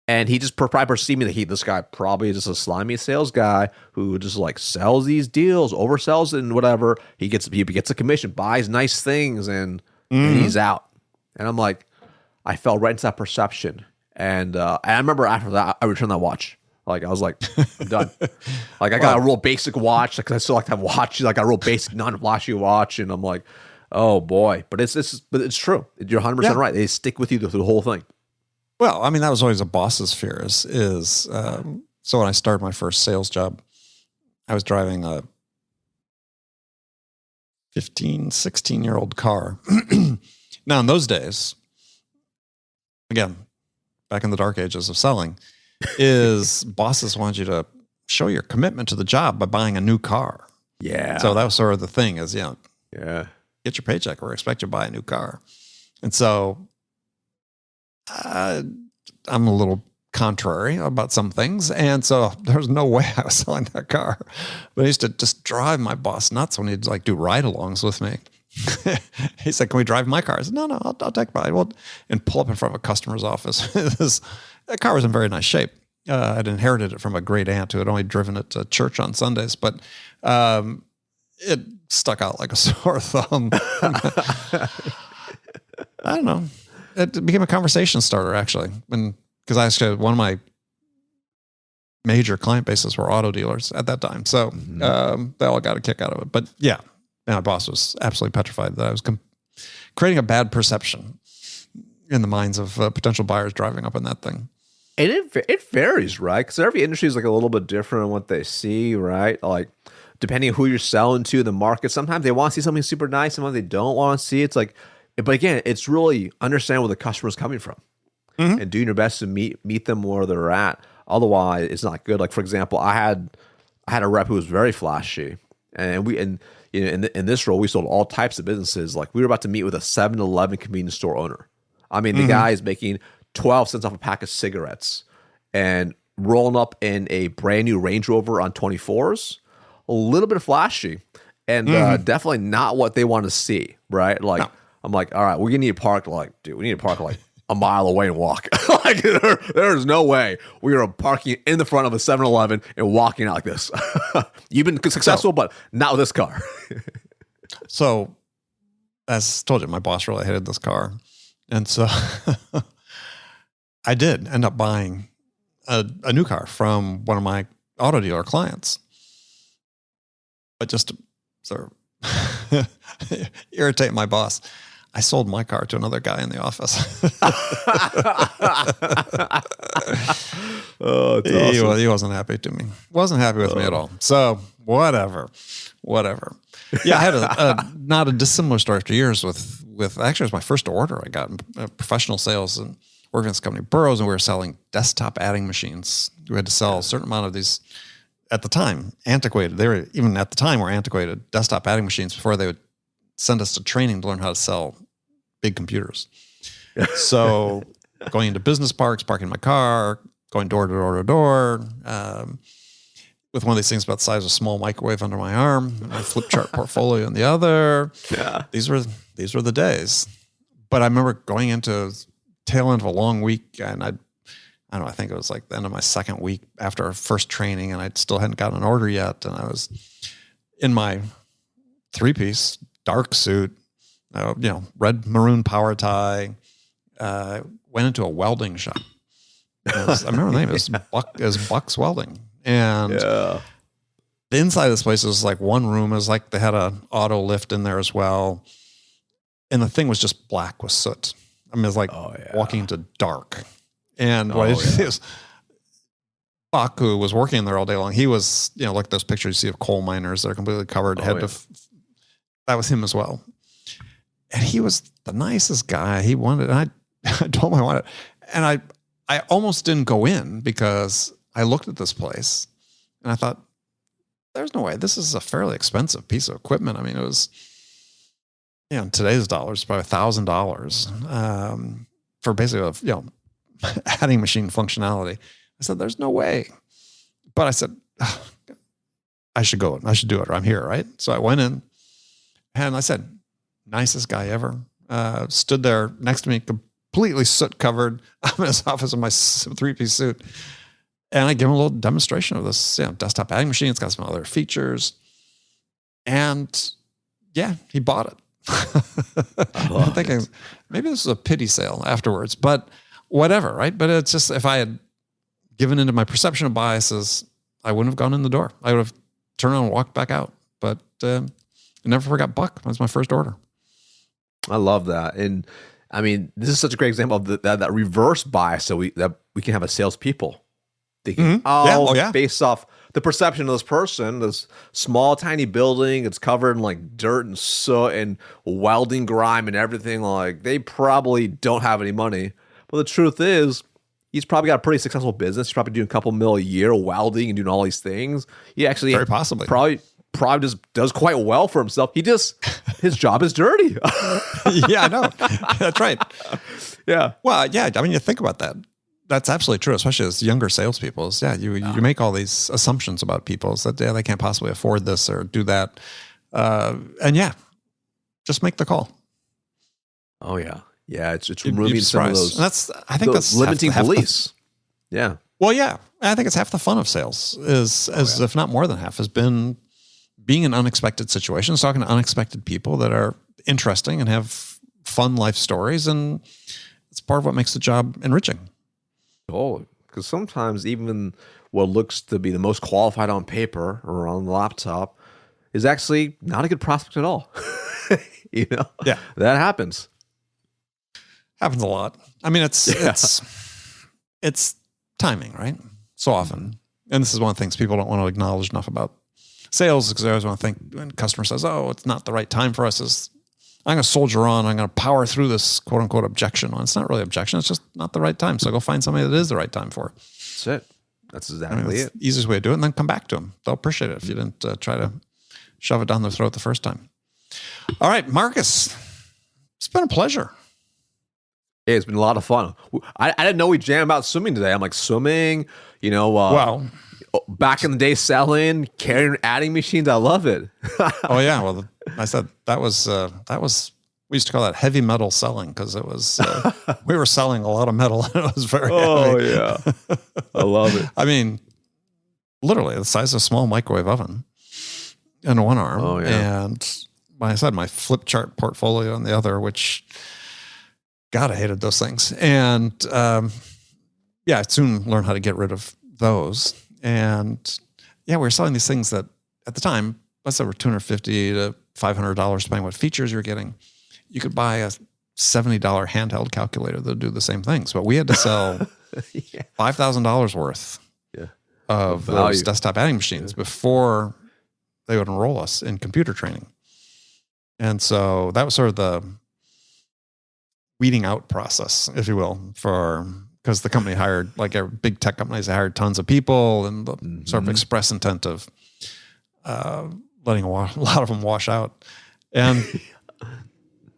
And he just probably perceived me that this guy probably is just a slimy sales guy who just sells these deals, oversells it and whatever. He gets a commission, buys nice things, and he's out. And I'm like, I fell right into that perception. And I remember after that, I returned that watch. I was like, I'm done. I got a real basic watch because I still like to have watches. I got a real basic, non-flashy watch, and I'm like, oh boy. But it's true. You're 100% right. They stick with you through the whole thing. Well, I mean, that was always a boss's fear so when I started my first sales job, I was driving a 15, 16-year-old car. Now, in those days, again, back in the dark ages of selling, bosses wanted you to show your commitment to the job by buying a new car. Yeah. So that was sort of the thing is, yeah, get your paycheck or expect you to buy a new car. And so I'm a little contrary about some things. And so there's no way I was selling that car. But I used to just drive my boss nuts when he'd do ride-alongs with me. He said, "Can we drive my car?" I said, "No, I'll take mine." Well, and pull up in front of a customer's office. That car was in very nice shape. I'd inherited it from a great aunt who had only driven it to church on Sundays, but it stuck out like a sore thumb. I don't know. It became a conversation starter, actually, because one of my major client bases were auto dealers at that time. So they all got a kick out of it. But yeah, my boss was absolutely petrified that I was creating a bad perception in the minds of potential buyers driving up in that thing. And it varies, right? Because every industry is a little bit different on what they see, right? Depending on who you're selling to, the market, sometimes they want to see something super nice, sometimes they don't want to see it. But again, it's really understanding where the customer's coming from and doing your best to meet them where they're at. Otherwise, it's not good. For example, I had a rep who was very flashy, and in this role, we sold all types of businesses. We were about to meet with a 7-Eleven convenience store owner. I mean, the guy is making 12 cents off a pack of cigarettes, and rolling up in a brand new Range Rover on 24s, a little bit flashy, and definitely not what they want to see, right? Like, no. I'm like, all right, we're gonna need to park we need to park a mile away and walk. Like, there's no way we are parking in the front of a 7-Eleven and walking out like this. You've been successful, but not with this car. So, as I told you, my boss really hated this car. And so I did end up buying a new car from one of my auto dealer clients. But just to sort of irritate my boss, I sold my car to another guy in the office. Oh, it's awesome. He wasn't happy to me. Wasn't happy with me at all. So whatever. Yeah, I had not a dissimilar story after years with actually it was my first order I got in professional sales and working with this company, Burroughs, and we were selling desktop adding machines. We had to sell a certain amount of these at the time, antiquated. They were even at the time were antiquated desktop adding machines before they would send us to training to learn how to sell big computers. So going into business parks, parking my car, going door to door to door, with one of these things about the size of a small microwave under my arm, and my flip chart portfolio in the other. Yeah. These were the days. But I remember going into tail end of a long week, and I don't know, I think it was like the end of my second week after our first training, and I still hadn't gotten an order yet. And I was in my 3-piece dark suit, red maroon power tie, went into a welding shop. I remember the name. It was Buck's Welding. And the inside of this place was like one room. It was like they had an auto lift in there as well. And the thing was just black with soot. I mean, it was like walking into dark. And what it is, Buck, who was working in there all day long, he was, like those pictures you see of coal miners that are completely covered that was him as well. And he was the nicest guy. He wanted, and I told him I wanted, and I almost didn't go in because I looked at this place and I thought, there's no way. This is a fairly expensive piece of equipment. I mean, it was, in today's dollars, probably $1,000 for basically, adding machine functionality. I said, there's no way. But I said, I should go. I should do it. Or I'm here, right? So I went in and I said, nicest guy ever. Stood there next to me, completely soot covered. I'm in his office in my 3-piece suit. And I give him a little demonstration of this desktop adding machine. It's got some other features. And he bought it. I'm thinking maybe this is a pity sale afterwards, but whatever, right? But it's just, if I had given into my perception of biases, I wouldn't have gone in the door. I would have turned around and walked back out. But I never forgot Buck. That was my first order. I love that. And I mean, this is such a great example of that reverse bias that we can have as salespeople. Thinking, based off the perception of this person, this small, tiny building, it's covered in like dirt and soot and welding grime and everything. Like, they probably don't have any money. But the truth is, he's probably got a pretty successful business. He's probably doing a couple $1 million a year welding and doing all these things. He actually very possibly probably just does quite well for himself. His job is dirty. Yeah, I know. That's right. Yeah. Well, yeah. I mean, you think about that. That's absolutely true, especially as younger salespeople. You make all these assumptions about people that they can't possibly afford this or do that, and just make the call. Oh yeah, it's removing some of those. And I think that's limiting beliefs. Yeah. Well, yeah, I think it's half the fun of sales if not more than half, has been being in unexpected situations, talking to unexpected people that are interesting and have fun life stories, and it's part of what makes the job enriching. Oh, because sometimes even what looks to be the most qualified on paper or on the laptop is actually not a good prospect at all. Yeah, that happens. Happens a lot. I mean, it's timing, right? So often, and this is one of the things people don't want to acknowledge enough about sales, because they always want to think when a customer says, "Oh, it's not the right time for us," I'm going to soldier on. I'm going to power through this quote unquote objection. Well, it's not really objection. It's just not the right time. So go find somebody that is the right time for. That's it. That's exactly it. The easiest way to do it, and then come back to them. They'll appreciate it if you didn't try to shove it down their throat the first time. All right, Marcus, it's been a pleasure. Hey, it's been a lot of fun. I didn't know we jammed about swimming today. I'm like, swimming, Wow. back in the day, selling, carrying, adding machines. I love it. Oh yeah. Well, I said that was we used to call that heavy metal selling because it was we were selling a lot of metal. It was very heavy. Yeah, I love it. I mean, literally the size of a small microwave oven in one arm. Oh yeah. And like I said, my flip chart portfolio in the other, which God, I hated those things. And I soon learned how to get rid of those. And yeah, we were selling these things that at the time, let's say were $250 to $500, depending what features you're getting. You could buy a $70 handheld calculator that would do the same things. But we had to sell $5,000 worth of those desktop adding machines before they would enroll us in computer training. And so that was sort of the weeding out process, if you will, because the company hired, like big tech companies, they hired tons of people and the sort of express intent of letting a lot of them wash out. And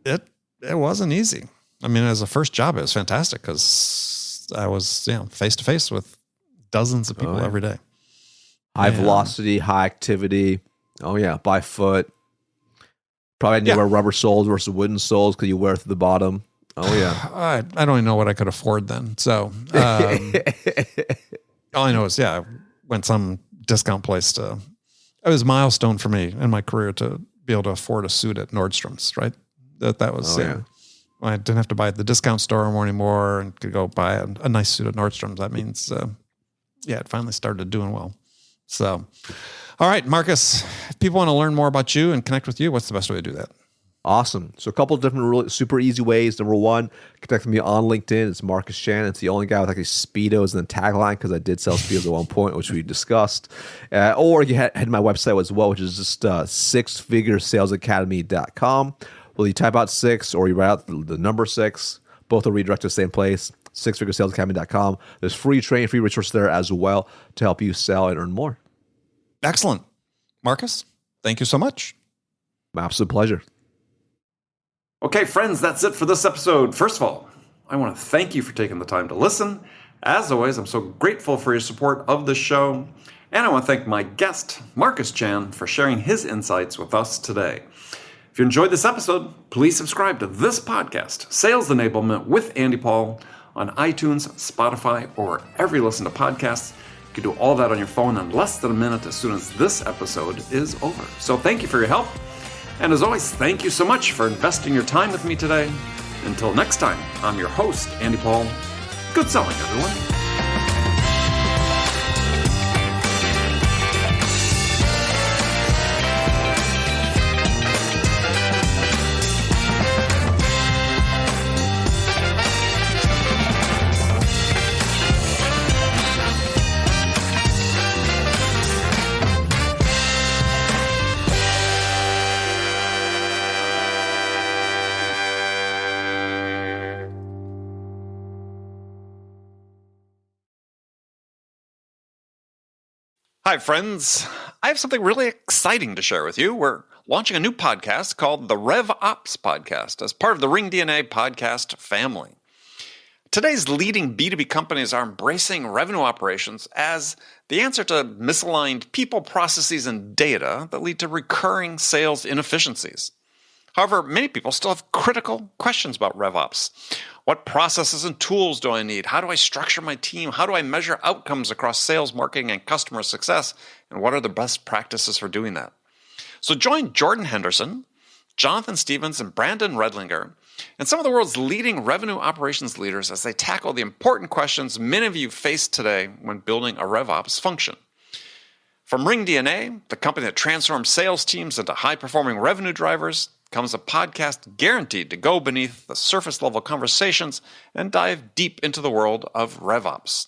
it wasn't easy. I mean, as a first job, it was fantastic because I was face to face with dozens of people every day. High velocity, high activity. Oh yeah, by foot. Probably knew where rubber soles versus wooden soles because you wear through the bottom. Oh yeah. I don't even know what I could afford then. So all I know is I went some discount place it was a milestone for me in my career to be able to afford a suit at Nordstrom's, right? That was I didn't have to buy at the discount store anymore and could go buy a nice suit at Nordstrom's. That means it finally started doing well. So all right, Marcus, if people want to learn more about you and connect with you, what's the best way to do that? Awesome. So a couple of different really super easy ways. Number one, connect with me on LinkedIn. It's Marcus Chan. It's the only guy with actually Speedos and the tagline because I did sell Speedos at one point, which we discussed. Or you head to my website as well, which is just sixfiguresalesacademy.com. Well, you type out 6 or you write out the number 6. Both will redirect to the same place, sixfiguresalesacademy.com. There's free training, free resources there as well to help you sell and earn more. Excellent. Marcus, thank you so much. My absolute pleasure. Okay, friends, that's it for this episode. First of all, I want to thank you for taking the time to listen. As always, I'm so grateful for your support of the show. And I want to thank my guest, Marcus Chan, for sharing his insights with us today. If you enjoyed this episode, please subscribe to this podcast, Sales Enablement with Andy Paul, on iTunes, Spotify, or wherever you listen to podcasts. You can do all that on your phone in less than a minute as soon as this episode is over. So thank you for your help. And as always, thank you so much for investing your time with me today. Until next time, I'm your host, Andy Paul. Good selling, everyone. Hi, friends. I have something really exciting to share with you. We're launching a new podcast called the RevOps Podcast as part of the ringDNA podcast family. Today's leading B2B companies are embracing revenue operations as the answer to misaligned people, processes, and data that lead to recurring sales inefficiencies. However, many people still have critical questions about RevOps. What processes and tools do I need? How do I structure my team? How do I measure outcomes across sales, marketing, and customer success? And what are the best practices for doing that? So join Jordan Henderson, Jonathan Stevens, and Brandon Redlinger, and some of the world's leading revenue operations leaders as they tackle the important questions many of you face today when building a RevOps function. From ringDNA, the company that transforms sales teams into high-performing revenue drivers, comes a podcast guaranteed to go beneath the surface-level conversations and dive deep into the world of RevOps.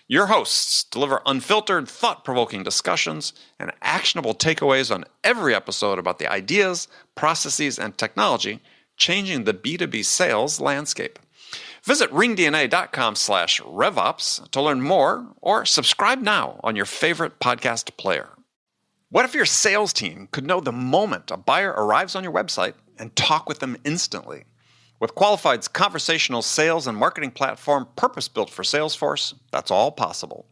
Your hosts deliver unfiltered, thought-provoking discussions and actionable takeaways on every episode about the ideas, processes, and technology changing the B2B sales landscape. Visit ringdna.com/RevOps to learn more or subscribe now on your favorite podcast player. What if your sales team could know the moment a buyer arrives on your website and talk with them instantly? With Qualified's conversational sales and marketing platform purpose-built for Salesforce, that's all possible.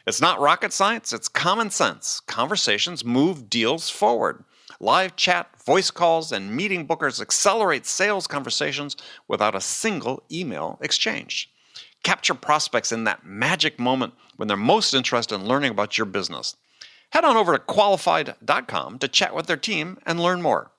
It's not rocket science, it's common sense. Conversations move deals forward. Live chat, voice calls, and meeting bookers accelerate sales conversations without a single email exchange. Capture prospects in that magic moment when they're most interested in learning about your business. Head on over to qualified.com to chat with their team and learn more.